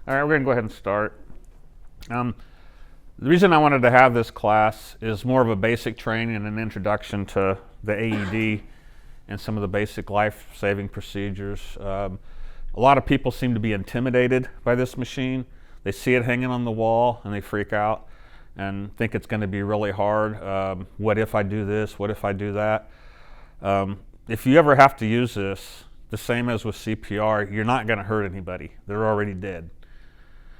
All right, we're going to go ahead and start. The reason I wanted to have this class is more of a basic training and an introduction to the AED and some of the basic life-saving procedures. A lot of people seem to be intimidated by this machine. They see it hanging on the wall and they freak out and think it's going to be really hard. What if I do this? What if I do that? If you ever have to use this, the same as with CPR, you're not going to hurt anybody. They're already dead.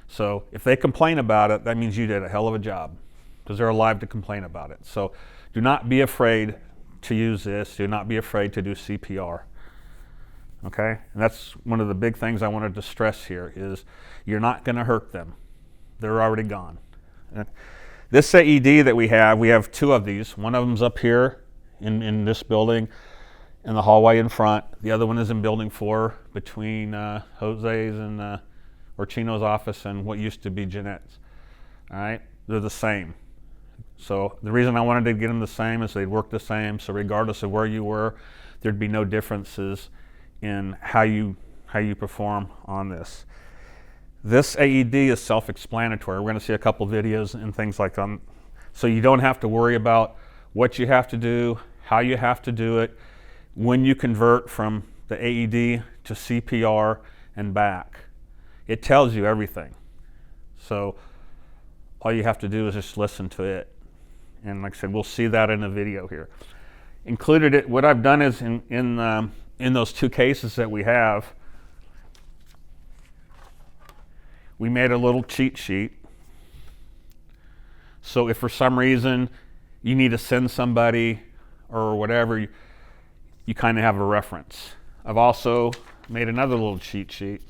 So if they complain about it, that means you did a hell of a job because they're alive to complain about it. So do not be afraid to use this. Do not be afraid to do CPR. Okay? And that's one of the big things I wanted to stress here is you're not going to hurt them. They're already gone. This AED that we have two of these. One of them's up here in this building in the hallway in front. The other one is in building 4 between Jose's and or Chino's office and what used to be Jeanette's. All right, they're the same. So the reason I wanted to get them the same is they'd work the same. So regardless of where you were, there'd be no differences in how you perform on this. This AED is self-explanatory. We're going to see a couple videos and things like that. So you don't have to worry about what you have to do, how you have to do it, when you convert from the AED to CPR and back. It tells you everything. So all you have to do is just listen to it. And like I said, we'll see that in a video here. Included it, what I've done is in those two cases that we have, we made a little cheat sheet. So if for some reason you need to send somebody or whatever, you kind of have a reference. I've also made another little cheat sheet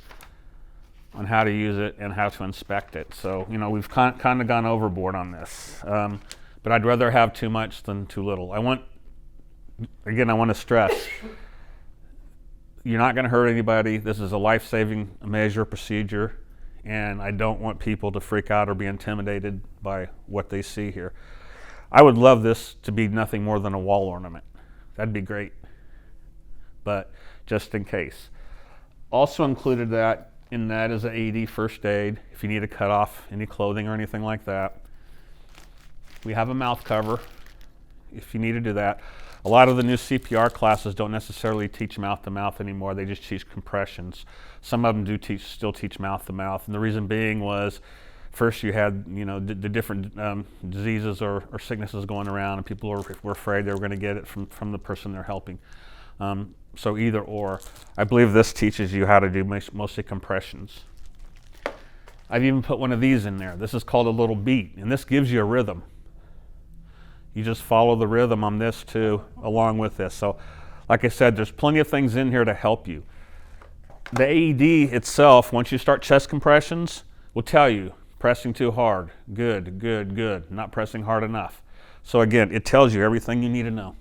on how to use it and how to inspect it. So, we've kind of gone overboard on this. But I'd rather have too much than too little. I want to stress, you're not going to hurt anybody. This is a life-saving measure procedure, and I don't want people to freak out or be intimidated by what they see here. I would love this to be nothing more than a wall ornament. That'd be great. But just in case. Also included in that is an AED first aid, if you need to cut off any clothing or anything like that. We have a mouth cover if you need to do that. A lot of the new CPR classes don't necessarily teach mouth-to-mouth anymore. They just teach compressions. Some of them do still teach mouth-to-mouth. And the reason being was first you had the different diseases or sicknesses going around, and people were afraid they were going to get it from the person they're helping. So either or. I believe this teaches you how to do mostly compressions. I've even put one of these in there. This is called a little beat, and this gives you a rhythm. You just follow the rhythm on this too, along with this. So like I said, there's plenty of things in here to help you. The AED itself, once you start chest compressions, will tell you, pressing too hard, good, good, good, not pressing hard enough. So again, it tells you everything you need to know.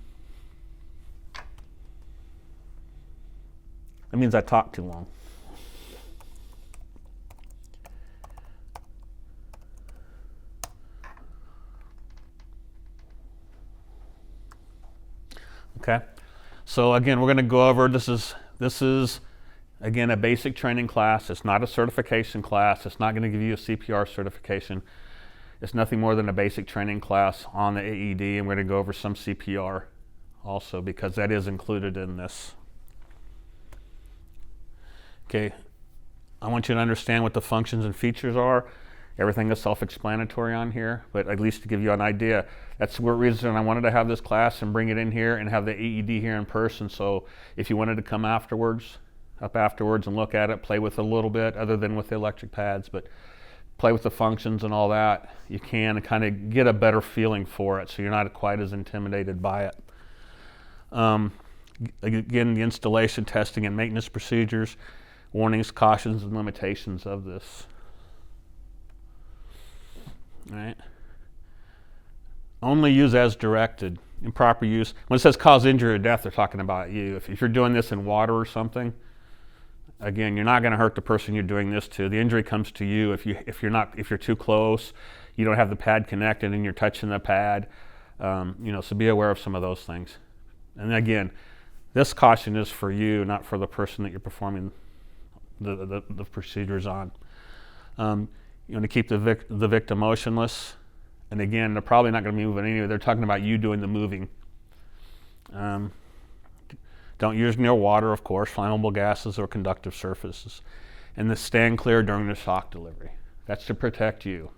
That means I talk too long. Okay, so again, we're going to go over, this is again a basic training class. It's not a certification class. It's not going to give you a CPR certification. It's nothing more than a basic training class on the AED, and we're going to go over some CPR also because that is included in this. Okay, I want you to understand what the functions and features are. Everything is self-explanatory on here, but at least to give you an idea. That's the reason I wanted to have this class and bring it in here and have the AED here in person. So if you wanted to come up afterwards and look at it, play with it a little bit, other than with the electric pads, but play with the functions and all that, you can, and kind of get a better feeling for it so you're not quite as intimidated by it. Again, the installation, testing, and maintenance procedures, warnings, cautions, and limitations of this. All right. Only use as directed. Improper use. When it says cause injury or death, they're talking about you. If you're doing this in water or something, again, you're not going to hurt the person you're doing this to. The injury comes to you if you're too close, you don't have the pad connected, and you're touching the pad. So be aware of some of those things. And again, this caution is for you, not for the person that you're performing the procedures on. You want to keep the victim motionless. And again, they're probably not going to be moving anyway. They're talking about you doing the moving. Don't use near water, of course, flammable gases or conductive surfaces. And then stand clear during the shock delivery. That's to protect you.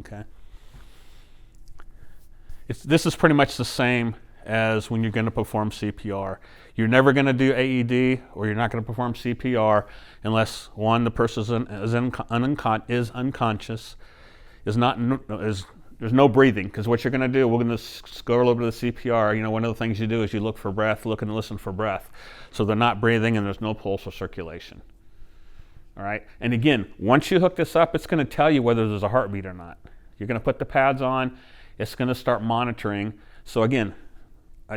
Okay. This is pretty much the same as when you're going to perform CPR. You're never going to do AED, or you're not going to perform CPR unless, one, the person is unconscious, there's no breathing. Because what you're going to do, we're going to go over to the CPR. You know, one of the things you do is you look for breath, look and listen for breath. So they're not breathing and there's no pulse or circulation. All right. And again, once you hook this up, it's going to tell you whether there's a heartbeat or not. You're going to put the pads on. It's going to start monitoring. So again,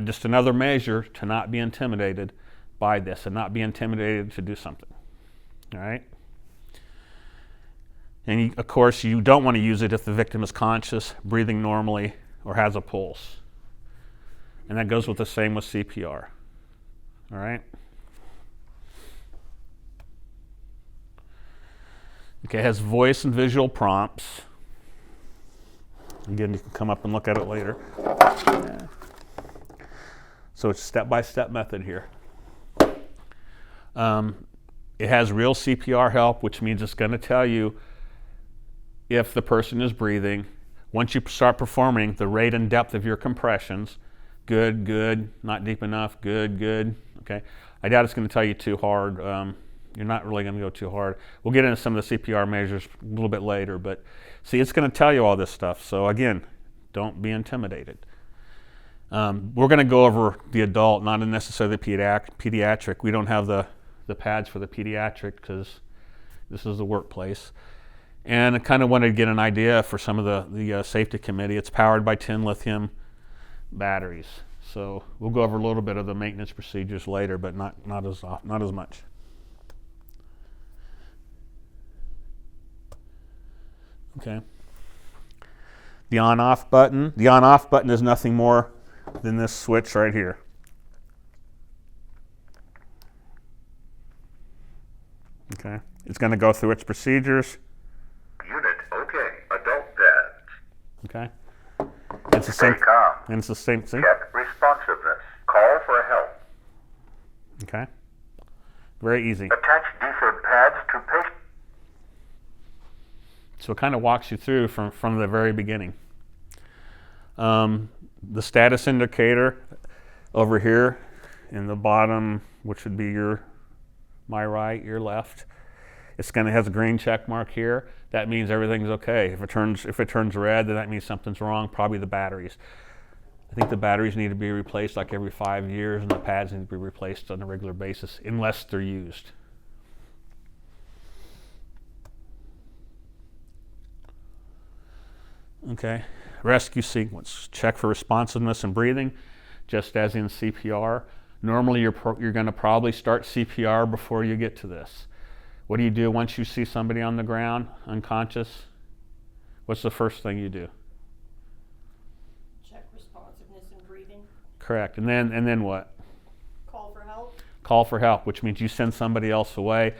just another measure to not be intimidated by this and not be intimidated to do something. All right. And of course, you don't want to use it if the victim is conscious, breathing normally, or has a pulse. And that goes with the same with CPR. All right. Okay, it has voice and visual prompts. Again, you can come up and look at it later. Yeah. So it's step-by-step method here. It has real CPR help, which means it's going to tell you if the person is breathing. Once you start performing, the rate and depth of your compressions. Good, good, not deep enough, good, good. Okay. I doubt it's going to tell you too hard. You're not really going to go too hard. We'll get into some of the CPR measures a little bit later, but see, it's going to tell you all this stuff. So again, don't be intimidated. We're going to go over the adult, not necessarily the pediatric. We don't have the pads for the pediatric because this is the workplace. And I kind of wanted to get an idea for some of the safety committee. It's powered by 10 lithium batteries. So we'll go over a little bit of the maintenance procedures later, but not as much. Okay. The on-off button. The on-off button is nothing more than this switch right here. Okay. It's going to go through its procedures. Unit, okay. Adult pads. Okay. It's the same. Calm. And it's the same thing. Check responsiveness. Call for help. Okay. Very easy. Attach defib pads to patient. So it kind of walks you through from the very beginning. The status indicator over here in the bottom, which would be my right, your left. It's going to have a green check mark here. That means everything's okay. If it turns red, then that means something's wrong. Probably the batteries. I think the batteries need to be replaced like every 5 years, and the pads need to be replaced on a regular basis unless they're used. Okay, rescue sequence. Check for responsiveness and breathing, just as in CPR. Normally, you're going to probably start CPR before you get to this. What do you do once you see somebody on the ground, unconscious? What's the first thing you do? Check responsiveness and breathing. Correct. And then what? Call for help. Call for help, which means you send somebody else away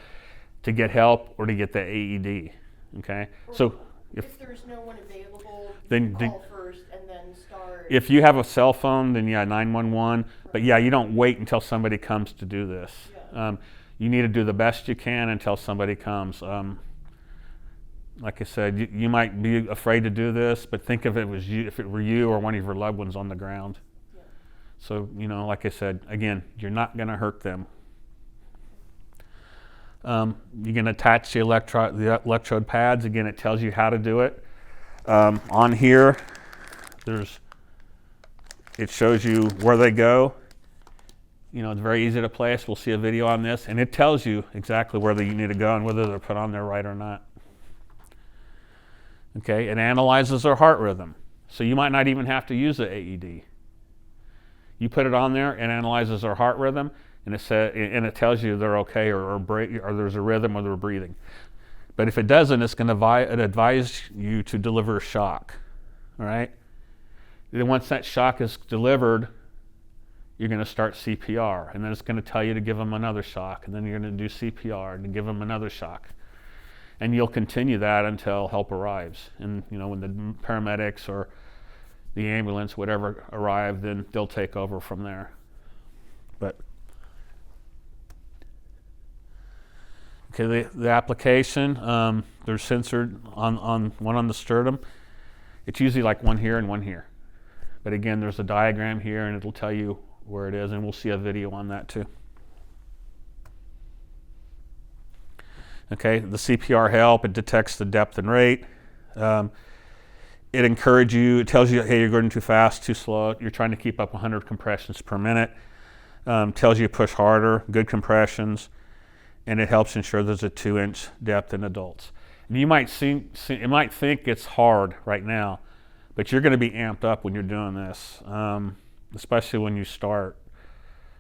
to get help or to get the AED. Okay, Or so if there's no one available, then call first and then start. if you have a cell phone, then yeah, 911. But yeah, you don't wait until somebody comes to do this. Yeah. You need to do the best you can until somebody comes. Like I said, you might be afraid to do this, but think if it were you or one of your loved ones on the ground. Yeah. So, like I said, again, you're not going to hurt them. You can attach the electrode pads. Again, it tells you how to do it. On here, it shows you where they go. It's very easy to place. We'll see a video on this, and it tells you exactly where you need to go and whether they're put on there right or not. Okay, it analyzes their heart rhythm. So you might not even have to use the AED. You put it on there, it analyzes their heart rhythm, and it tells you they're okay or there's a rhythm or they're breathing. But if it doesn't, it's going to advise you to deliver a shock. All right? Then once that shock is delivered, you're going to start CPR, and then it's going to tell you to give them another shock, and then you're going to do CPR and give them another shock. And you'll continue that until help arrives. And when the paramedics or the ambulance, whatever, arrive, then they'll take over from there. But okay, the application, they're censored on one on the sternum. It's usually like one here and one here. But again, there's a diagram here, and it'll tell you where it is, and we'll see a video on that too. Okay, the CPR help, it detects the depth and rate. It encourages you, it tells you, hey, you're going too fast, too slow. You're trying to keep up 100 compressions per minute. Tells you to push harder, good compressions, and it helps ensure there's a 2-inch depth in adults. And you might think it's hard right now, but you're going to be amped up when you're doing this, especially when you start.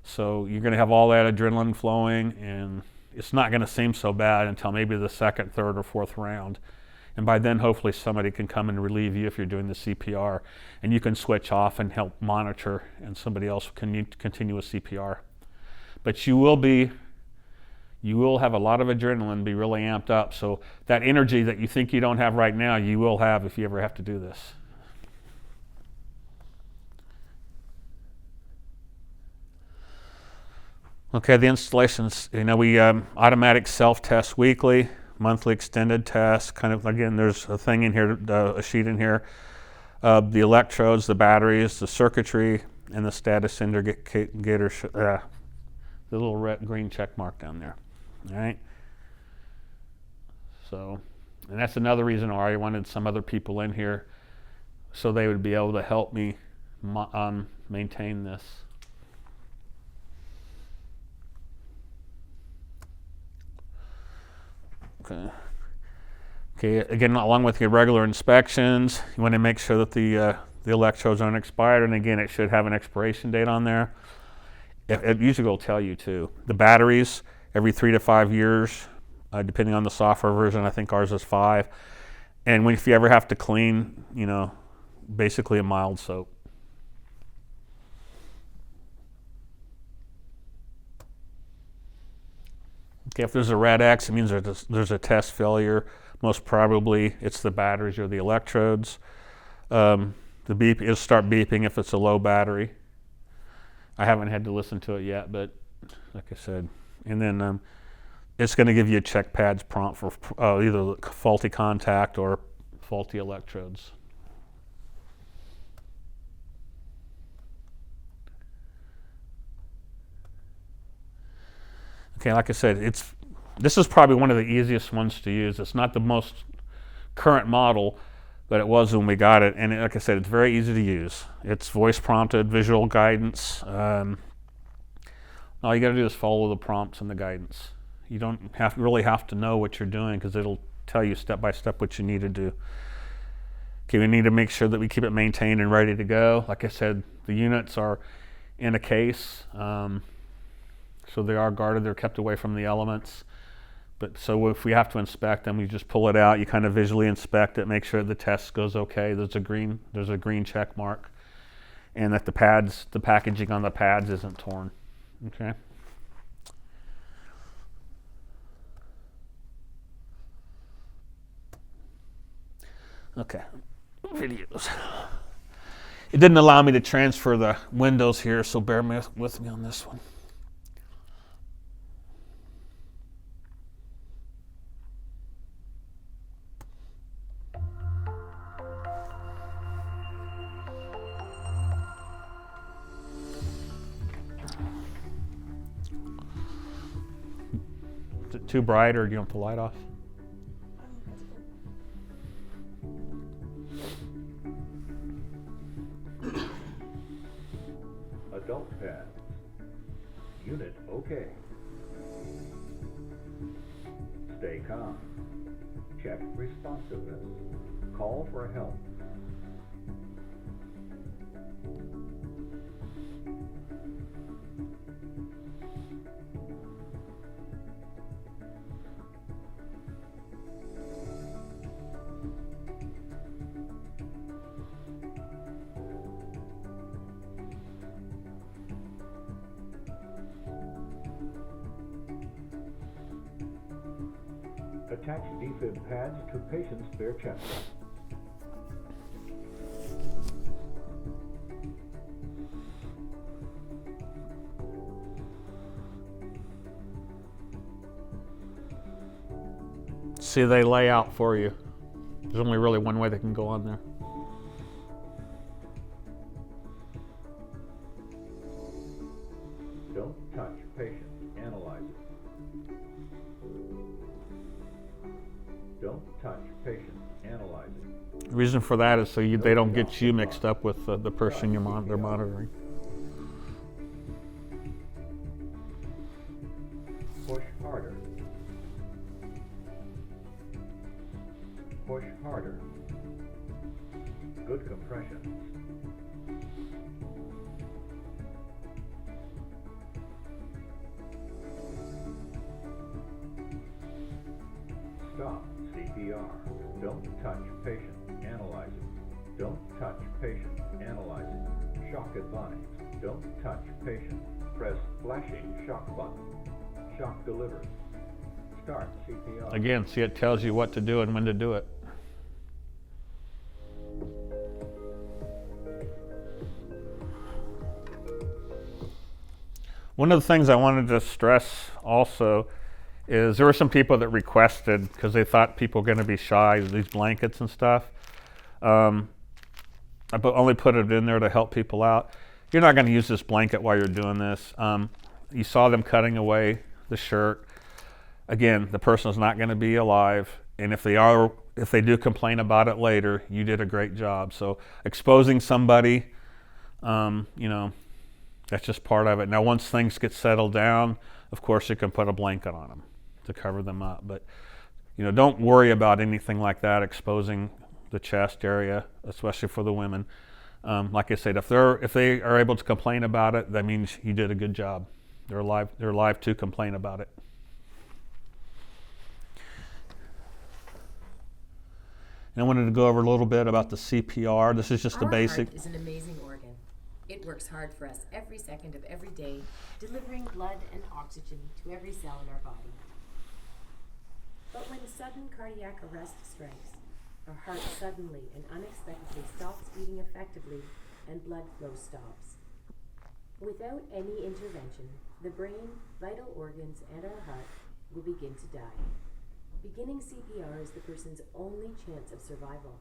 So you're going to have all that adrenaline flowing, and it's not going to seem so bad until maybe the second, third, or fourth round. And by then, hopefully, somebody can come and relieve you if you're doing the CPR, and you can switch off and help monitor, and somebody else can continue with CPR. But you will have a lot of adrenaline, be really amped up. So that energy that you think you don't have right now, you will have if you ever have to do this. Okay, the installations, we automatic self-test weekly, monthly extended test, kind of, again, there's a thing in here, a sheet in here, the electrodes, the batteries, the circuitry, and the status indicator, the little red, green check mark down there, all right? So, and that's another reason why I wanted some other people in here so they would be able to help me maintain this. Okay. Again, along with your regular inspections, you want to make sure that the electrodes aren't expired, and again, it should have an expiration date on there. It usually will tell you too. The batteries, every 3 to 5 years, depending on the software version. I think ours is 5. And if you ever have to clean, basically a mild soap. Okay, if there's a red X, it means there's a test failure. Most probably it's the batteries or the electrodes. The beep is start beeping if it's a low battery. I haven't had to listen to it yet, but like I said. And then it's going to give you a check pads prompt for either faulty contact or faulty electrodes. Okay, like I said, this is probably one of the easiest ones to use. It's not the most current model, but it was when we got it. And like I said, it's very easy to use. It's voice prompted, visual guidance. All you got to do is follow the prompts and the guidance. You don't really have to know what you're doing, because it'll tell you step by step what you need to do. Okay, we need to make sure that we keep it maintained and ready to go. Like I said, the units are in a case. So they are guarded, they're kept away from the elements. But so if we have to inspect them, you just pull it out, you kind of visually inspect it, make sure the test goes okay. There's a green check mark, and that the packaging on the pads isn't torn. Okay. Okay, videos. It didn't allow me to transfer the windows here, so bear with me on this one. Is it too bright, or do you want the light off? Adult pad. Unit okay. Stay calm. Check responsiveness. Call for help. Attach defib pads to patient's bare chest. See, they lay out for you. There's only really one way they can go on there. Don't touch patient. Analyze it. Don't touch patient. Analyze it. The reason for that is so they don't get you mixed up with the person they're monitoring. Push harder. Push harder. Good compression. Stop. CPR. Don't touch patient. Analyze it. Don't touch patient. Analyze it. Shock advised. Don't touch patient. Press flashing shock button. Shock delivered. Start CPR. Again, see, it tells you what to do and when to do it. One of the things I wanted to stress also is there were some people that requested, because they thought people were going to be shy, these blankets and stuff. I only put it in there to help people out. You're not going to use this blanket while you're doing this. You saw them cutting away the shirt. Again, the person is not going to be alive, and if they do complain about it later, you did a great job. So exposing somebody, that's just part of it. Now, once things get settled down, of course, you can put a blanket on them to cover them up. But don't worry about anything like that, exposing the chest area, especially for the women. Like I said, if they are able to complain about it, that means you did a good job. They're alive to complain about it. And I wanted to go over a little bit about the CPR. This is just the basic. Our heart is an amazing organ. It works hard for us every second of every day, delivering blood and oxygen to every cell in our body. But when sudden cardiac arrest strikes, our heart suddenly and unexpectedly stops beating effectively and blood flow stops. Without any intervention, the brain, vital organs, and our heart will begin to die. Beginning CPR is the person's only chance of survival.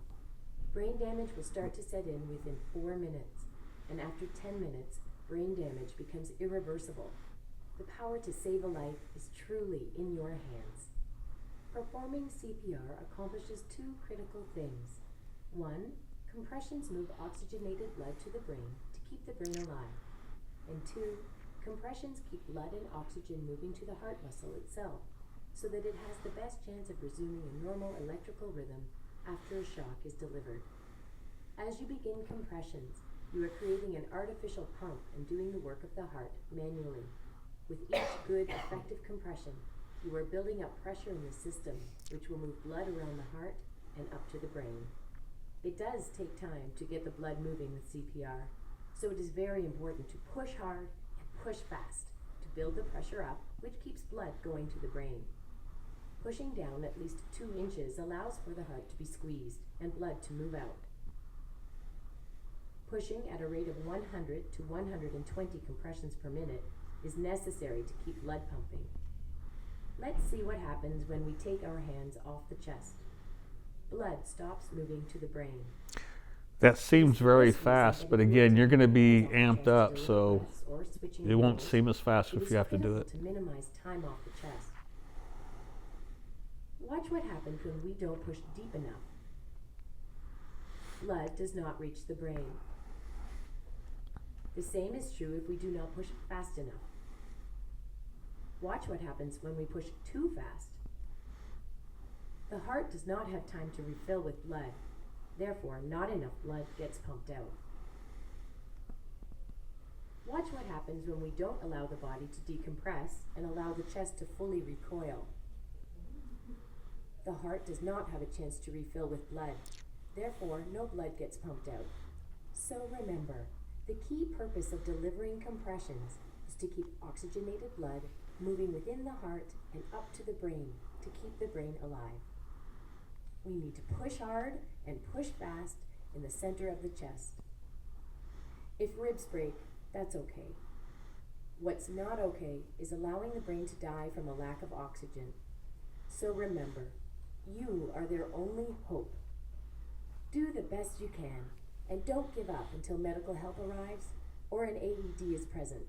Brain damage will start to set in within 4 minutes, and after 10 minutes, brain damage becomes irreversible. The power to save a life is truly in your hands. Performing CPR accomplishes 2 critical things. 1, compressions move oxygenated blood to the brain to keep the brain alive. And 2, compressions keep blood and oxygen moving to the heart muscle itself, so that it has the best chance of resuming a normal electrical rhythm after a shock is delivered. As you begin compressions, you are creating an artificial pump and doing the work of the heart manually. With each good, effective compression, you are building up pressure in the system, which will move blood around the heart and up to the brain. It does take time to get the blood moving with CPR, so it is very important to push hard and push fast to build the pressure up, which keeps blood going to the brain. Pushing down at least 2 inches allows for the heart to be squeezed and blood to move out. Pushing at a rate of 100 to 120 compressions per minute is necessary to keep blood pumping. Let's see what happens when we take our hands off the chest. Blood stops moving to the brain. That seems very fast, but again, you're going to be amped up, so it won't seem as fast if you have to do it. To minimize time off the chest. Watch what happens when we don't push deep enough. Blood does not reach the brain. The same is true if we do not push fast enough. Watch what happens when we push too fast. The heart does not have time to refill with blood. Therefore, not enough blood gets pumped out. Watch what happens when we don't allow the body to decompress and allow the chest to fully recoil. The heart does not have a chance to refill with blood. Therefore, no blood gets pumped out. So remember, the key purpose of delivering compressions is to keep oxygenated blood moving within the heart and up to the brain to keep the brain alive. We need to push hard and push fast in the center of the chest. If ribs break, that's okay. What's not okay is allowing the brain to die from a lack of oxygen. So remember, you are their only hope. Do the best you can, and don't give up until medical help arrives or an AED is present.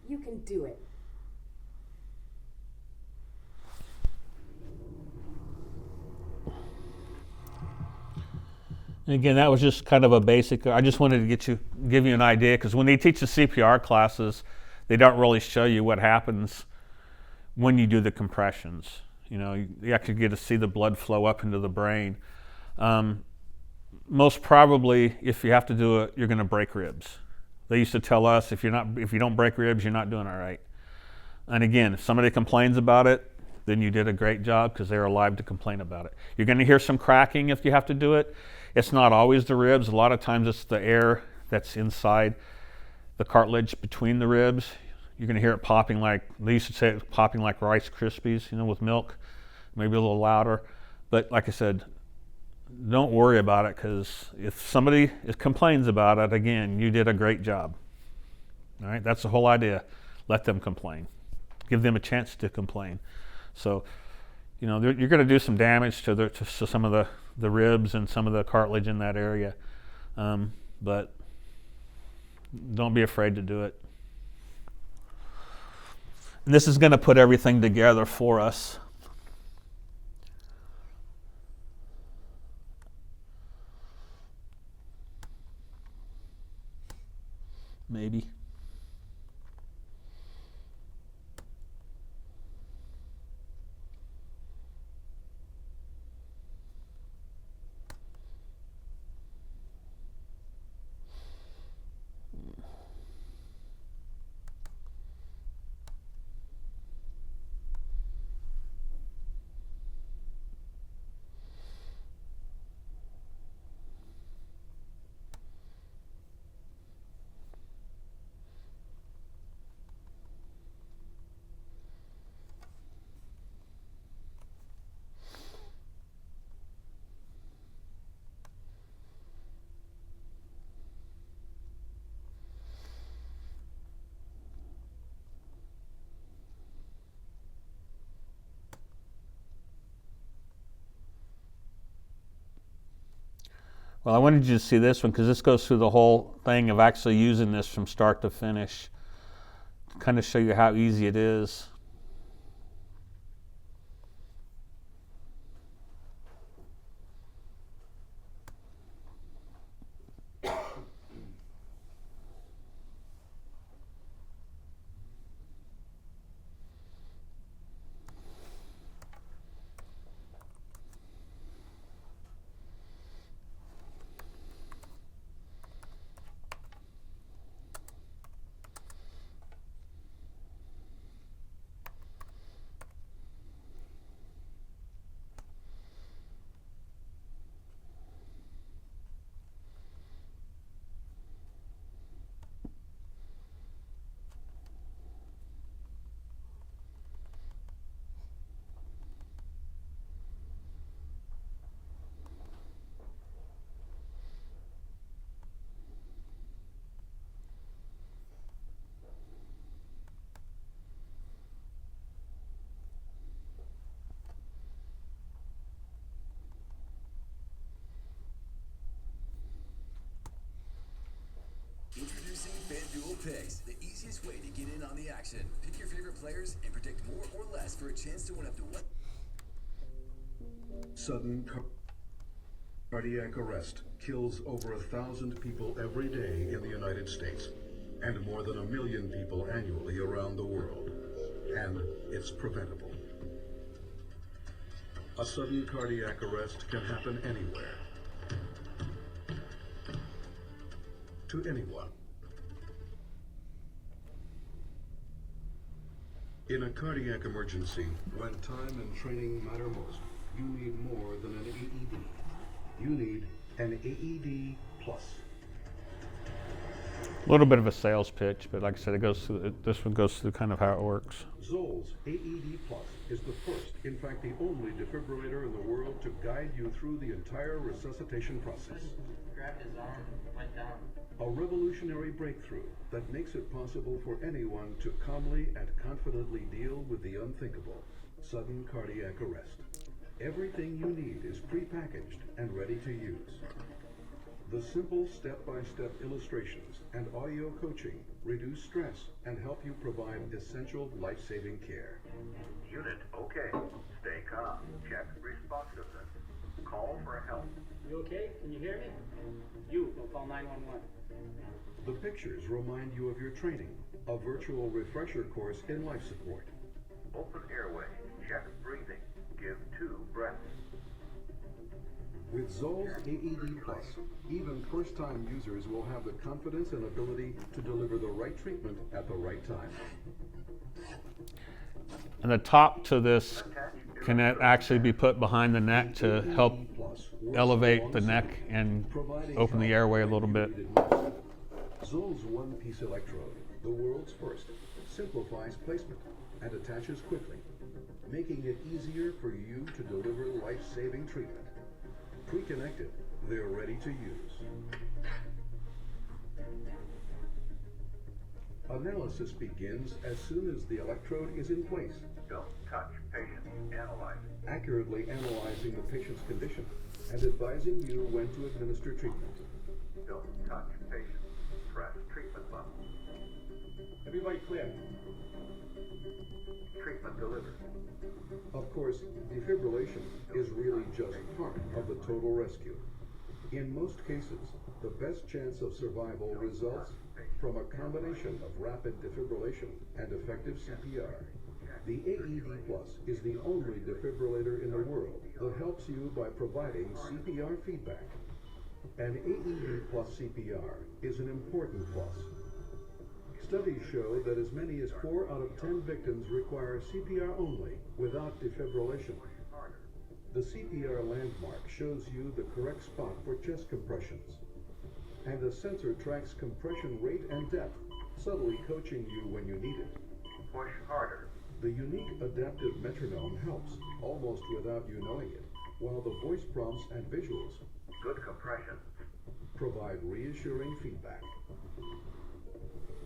You can do it. And again, that was just kind of a basic. I just wanted to give you an idea, because when they teach the CPR classes, they don't really show you what happens when you do the compressions. You know, you actually get to see the blood flow up into the brain. Most probably, if you have to do it, you're going to break ribs. They used to tell us if you don't break ribs, you're not doing all right. And again, if somebody complains about it, then you did a great job, because they're alive to complain about it. You're going to hear some cracking if you have to do it. It's not always the ribs. A lot of times it's the air that's inside the cartilage between the ribs. You're going to hear it popping like, they used to say it popping like Rice Krispies, you know, with milk, maybe a little louder. But like I said, don't worry about it, because if somebody complains about it, again, you did a great job. All right, that's the whole idea. Let them complain. Give them a chance to complain. So, you know, you're going to do some damage to some of the ribs and some of the cartilage in that area, but don't be afraid to do it. And this is going to put everything together for us. Maybe. Well, I wanted you to see this one, because this goes through the whole thing of actually using this from start to finish, to kind of show you how easy it is. Introducing FanDuel Picks, the easiest way to get in on the action. Pick your favorite players and predict more or less for a chance to win up to one. Sudden cardiac arrest kills over 1,000 people every day in the United States, and more than 1 million people annually around the world. And it's preventable. A sudden cardiac arrest can happen anywhere, to anyone. In a cardiac emergency, when time and training matter most, you need more than an AED. You need an AED Plus. A little bit of a sales pitch, but like I said, it goes through. This one goes through kind of how it works. Zoll's AED Plus is the first, in fact the only defibrillator in the world to guide you through the entire resuscitation process. Grabbed his arm and went down. A revolutionary breakthrough that makes it possible for anyone to calmly and confidently deal with the unthinkable, sudden cardiac arrest. Everything you need is prepackaged and ready to use. The simple step-by-step illustrations and audio coaching reduce stress and help you provide essential life-saving care. Unit okay. Stay calm. Check responsiveness. Call for help. You okay? Can you hear me? You, will call 911. The pictures remind you of your training, a virtual refresher course in life support. Open airway. Check breathing. Give 2 breaths. With Zoll's AED Plus, even first-time users will have the confidence and ability to deliver the right treatment at the right time. And the top to this can actually be put behind the neck to help elevate the neck and open the airway a little bit. Zoll's one-piece electrode, the world's first, simplifies placement and attaches quickly, making it easier for you to deliver life-saving treatment. Pre-connected, they're ready to use. Analysis begins as soon as the electrode is in place, Don't touch patient. Analyze. accurately analyzing the patient's condition and advising you when to administer treatment. Don't touch patient. Press treatment button. Everybody clear. Treatment delivered. Of course, defibrillation is really just part of the total rescue. In most cases, the best chance of survival results from a combination of rapid defibrillation and effective CPR. The AED Plus is the only defibrillator in the world that helps you by providing CPR feedback. An AED Plus CPR is an important plus. Studies show that as many as 4 out of 10 victims require CPR only without defibrillation. The CPR landmark shows you the correct spot for chest compressions, and a sensor tracks compression rate and depth, subtly coaching you when you need it. Push harder. The unique adaptive metronome helps, almost without you knowing it, while the voice prompts and visuals Good compression. provide reassuring feedback.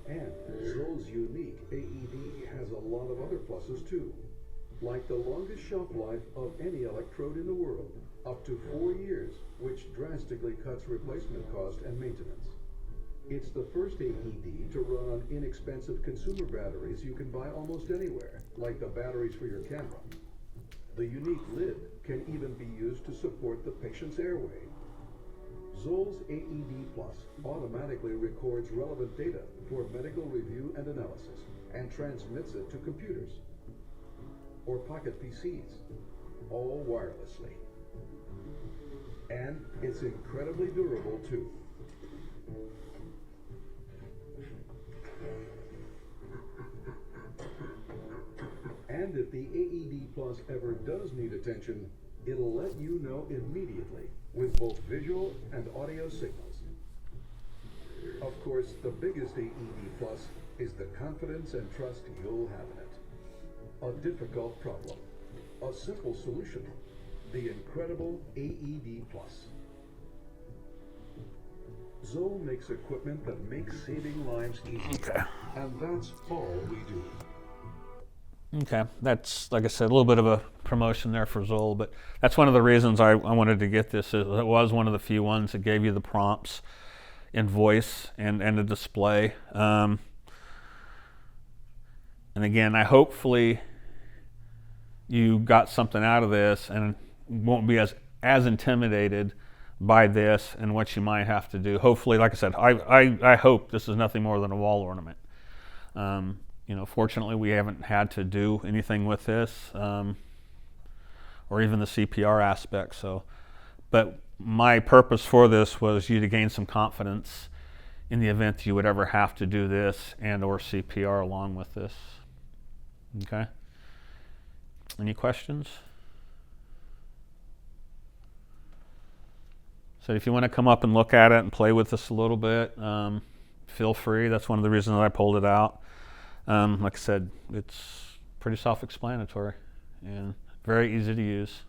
And Zoll's unique AED has a lot of other pluses too, like the longest shelf life of any electrode in the world, up to 4 years, which drastically cuts replacement cost and maintenance. It's the first AED to run on inexpensive consumer batteries you can buy almost anywhere, like the batteries for your camera. The unique lid can even be used to support the patient's airway. Zoll's AED Plus automatically records relevant data for medical review and analysis and transmits it to computers or pocket PCs, all wirelessly. And it's incredibly durable too. And if the AED Plus ever does need attention, it'll let you know immediately with both visual and audio signals. Of course, the biggest AED Plus is the confidence and trust you'll have in it. A difficult problem, a simple solution, the incredible AED Plus. Zoll makes equipment that makes saving lives easier, Okay. and that's all we do. Okay, that's, like I said, a little bit of a promotion there for Zoll, but that's one of the reasons I wanted to get this. It was one of the few ones that gave you the prompts in voice and the display. And again, hopefully you got something out of this and won't be as intimidated by this and what you might have to do. Hopefully, like I said, I hope this is nothing more than a wall ornament. Fortunately, we haven't had to do anything with this, or even the CPR aspect. But my purpose for this was you to gain some confidence in the event you would ever have to do this and/or CPR along with this. Okay. Any questions? So if you want to come up and look at it and play with this a little bit, feel free. That's one of the reasons that I pulled it out. Like I said, it's pretty self-explanatory and very easy to use.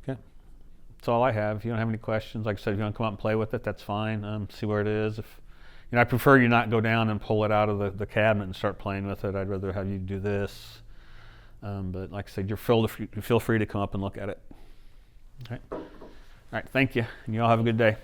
Okay, that's all I have. If you don't have any questions, like I said, if you want to come out and play with it, that's fine. See where it is. If I prefer you not go down and pull it out of the cabinet and start playing with it. I'd rather have you do this. But like I said, you feel free to come up and look at it. All right. All right. Thank you, and you all have a good day.